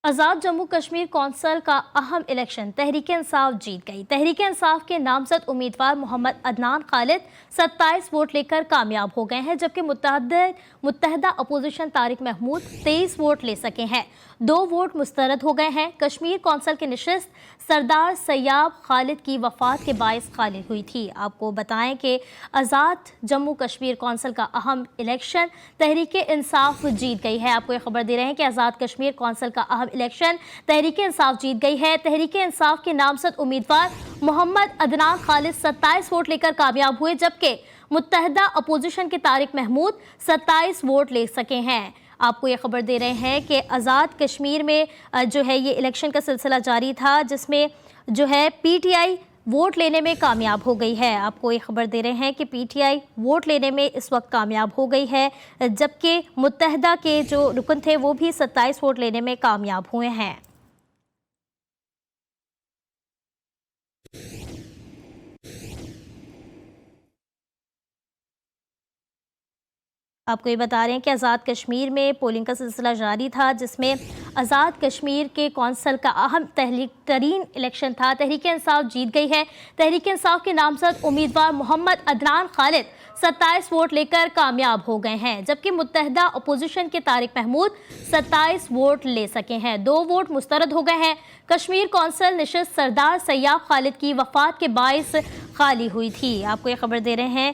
आज़ाद Jammu Kashmir council का अहम election Tehreek Insaf जीत गई। तहरीक इंसाफ के नामजद उम्मीदवार मोहम्मद अदनान खालिद 27 वोट लेकर कामयाब हो गए हैं, जबकि मुत्तहदा अपोजिशन तारिक महमूद 23 वोट ले सके हैं। 2 वोट मुस्तरद हो गए हैं। कश्मीर कौंसिल की नशिस्त सरदार सैयाब खालिद की वफात के बायस खाली हुई थी। आपको बताएं कि आज़ाद जम्मू कश्मीर कौंसिल का अहम इलेक्शन तहरीक इंसाफ जीत गई है। आपको ये खबर दे रहे हैं कि आज़ाद कश्मीर कौंसिल का अहम इलेक्शन तहरीक इंसाफ जीत गई है। तहरीक इंसाफ के नामजद उम्मीदवार मोहम्मद अदनान खालिद 27 वोट लेकर कामयाब हुए, जबकि मुत्तहदा अपोजिशन के तारिक महमूद 27 वोट ले सके हैं। आपको ये खबर दे रहे हैं कि आज़ाद कश्मीर में जो है ये इलेक्शन का सिलसिला जारी था, जिसमें जो है पीटीआई वोट लेने में कामयाब हो गई है। आपको ये खबर दे रहे हैं कि पीटीआई वोट लेने में इस वक्त कामयाब हो गई है, जबकि मुत्तहदा के जो रुकन थे वो भी 27 वोट लेने में कामयाब हुए हैं। आपको ये बता रहे हैं कि आज़ाद कश्मीर में पोलिंग का सिलसिला जारी था, जिसमें आज़ाद कश्मीर के कौंसिल का अहम तरीन इलेक्शन था। तहरीक इंसाफ जीत गई है। तहरीक इंसाफ के नामजद उम्मीदवार मोहम्मद अदनान खालिद 27 वोट लेकर कामयाब हो गए हैं, जबकि मुत्तहदा अपोजिशन के तारिक महमूद 27 वोट ले सके हैं। 2 वोट मुस्तरद हो गए हैं। कश्मीर कौंसिल नशिस्त सरदार सैयाब खालिद की वफात के बायस खाली हुई थी। आपको ये खबर दे रहे हैं।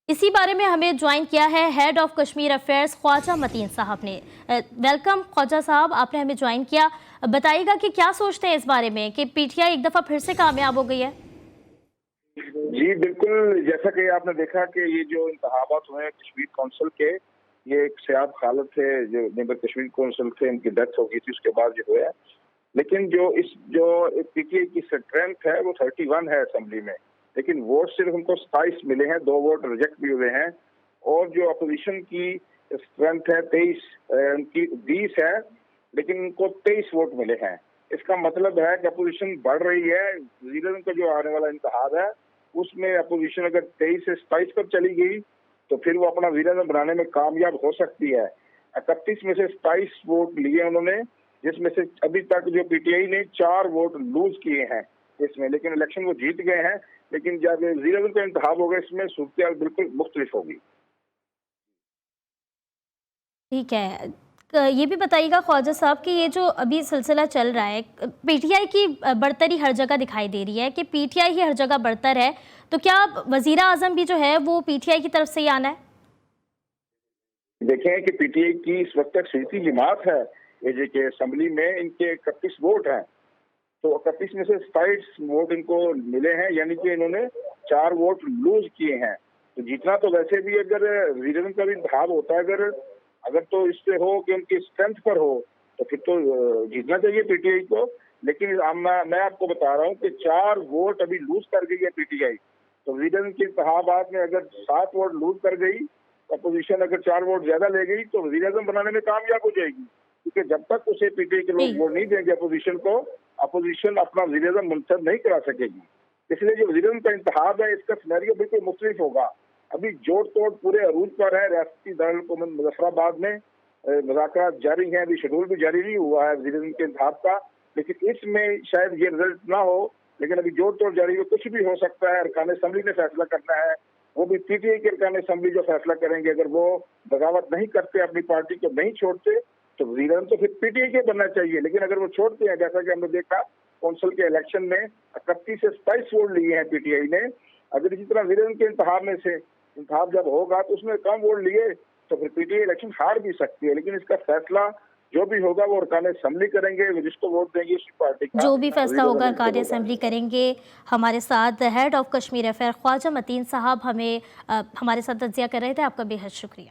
इसी बारे में हमें ज्वाइन किया है head of Kashmir affairs Khwaja Mateen sahab ने। वेलकम ख्वाजा साहब, आपने हमें ज्वाइन किया। बताइएगा कि क्या सोचते हैं इस बारे में कि पीटीआई एक दफ़ा फिर से कामयाब हो गई है। जी बिल्कुल, जैसा कि आपने देखा कि ये जो इंतखाबात हुए हैं कश्मीर कौंसिल के, ये एक सैयाब खालिद थे जो मेंबर कश्मीर कौंसिल थे, इनकी डेथ हो गई थी, उसके बाद जो हुआ है। लेकिन जो पीटीआई की स्ट्रेंथ है वो 31 है असेंबली में, लेकिन वोट सिर्फ उनको 27 मिले हैं, 2 वोट रिजेक्ट भी हुए हैं। और जो अपोजिशन की स्ट्रेंथ है 23, उनकी 20 है, लेकिन उनको 23 वोट मिले हैं। इसका मतलब है कि अपोजिशन बढ़ रही है। वज़ीर-ए-आज़म का जो आने वाला इंतखाब है उसमें अपोजिशन अगर 23 से 27 पर चली गई तो फिर वो अपना वज़ीर-ए-आज़म बनाने में कामयाब हो सकती है। 31 में से 27 वोट लिए उन्होंने, जिसमें से अभी तक जो पीटीआई ने 4 वोट लूज किए हैं इसमें, लेकिन इलेक्शन वो जीत गए हैं। लेकिन जब वज़ीर-ए-आज़म का इंतखाब होगा इसमें सूरत-ए-हाल बिल्कुल मुख्तलिफ होगी। ठीक है, ये भी बताइएगा ख्वाजा साहब कि ये जो अभी सिलसिला चल रहा है, पीटीआई की बढ़तरी हर जगह दिखाई दे रही है कि पीटीआई ही हर जगह बढ़तर है, तो क्या वज़ीर आज़म भी जो है वो पीटीआई की तरफ से ही आना है? देखें कि पीटीआई की इस वक्त तक सीधी जमात है ये कि असेंबली में इनके 31 वोट हैं, तो 31 में से 27 वोट इनको मिले हैं, यानी कि इन्होंने 4 वोट लूज किए हैं। तो जीतना तो वैसे भी अगर वज़ीर-ए-आज़म का भी इंतखाब होता है, अगर तो इससे हो कि उनकी स्ट्रेंथ पर हो तो फिर तो जीतना चाहिए पीटीआई को। लेकिन मैं आपको बता रहा हूँ कि 4 वोट अभी लूज कर गई है पीटीआई। तो वज़ीर-ए-आज़म के इंतखाबात में अगर 7 वोट लूज कर गई, अपोजिशन अगर 4 वोट ज्यादा ले गई तो वज़ीर-ए-आज़म बनाने में कामयाब हो जाएगी, क्योंकि जब तक उसे पीटीआई के लोग वोट नहीं देंगे अपोजिशन को, अपोजिशन अपना वज़ीर-ए-आज़म मुंतखब नहीं करा सकेगी। इसलिए जो वज़ीर-ए-आज़म का इंतखाब है इसका सिनेरियो बिल्कुल मुख्तलिफ होगा। अभी जोड़ तोड़ पूरे अरूज पर है। रियासती दारुल हुकूमत मुज़फ्फराबाद में मुज़ाकरात जारी हैं, अभी शेड्यूल भी जारी नहीं हुआ है वज़ीर-ए-आज़म के इंतखाब का, लेकिन इसमें शायद ये रिजल्ट ना हो। लेकिन अभी जोड़ तोड़ जारी है, कुछ भी हो सकता है। अरकान असेंबली ने फैसला करना है, वो भी पीटीआई के अरकान असेंबली जो फैसला करेंगे। अगर वो बगावत नहीं करते, अपनी पार्टी को नहीं छोड़ते, तो वज़ीर-ए-आज़म तो फिर पीटीआई के बनना चाहिए। लेकिन अगर वो छोड़ते हैं, जैसा कि हमने देखा कौंसिल के इलेक्शन में 31 से 27 वोट लिए हैं पीटीआई ने, अगर इसी तरह वज़ीर-ए-आज़म के इंतखाब जब होगा तो उसमें कम वोट लिए तो फिर पीटीआई इलेक्शन हार भी सकती है। लेकिन इसका फैसला जो भी होगा वो अरकान असेंबली करेंगे, जिसको वोट देंगे उसी पार्टी का जो भी फैसला होगा अरकान असेंबली करेंगे। हमारे साथ head of Kashmir affair Khwaja Mateen sahab हमारे साथ तज्जिया कर रहे थे। आपका बेहद शुक्रिया।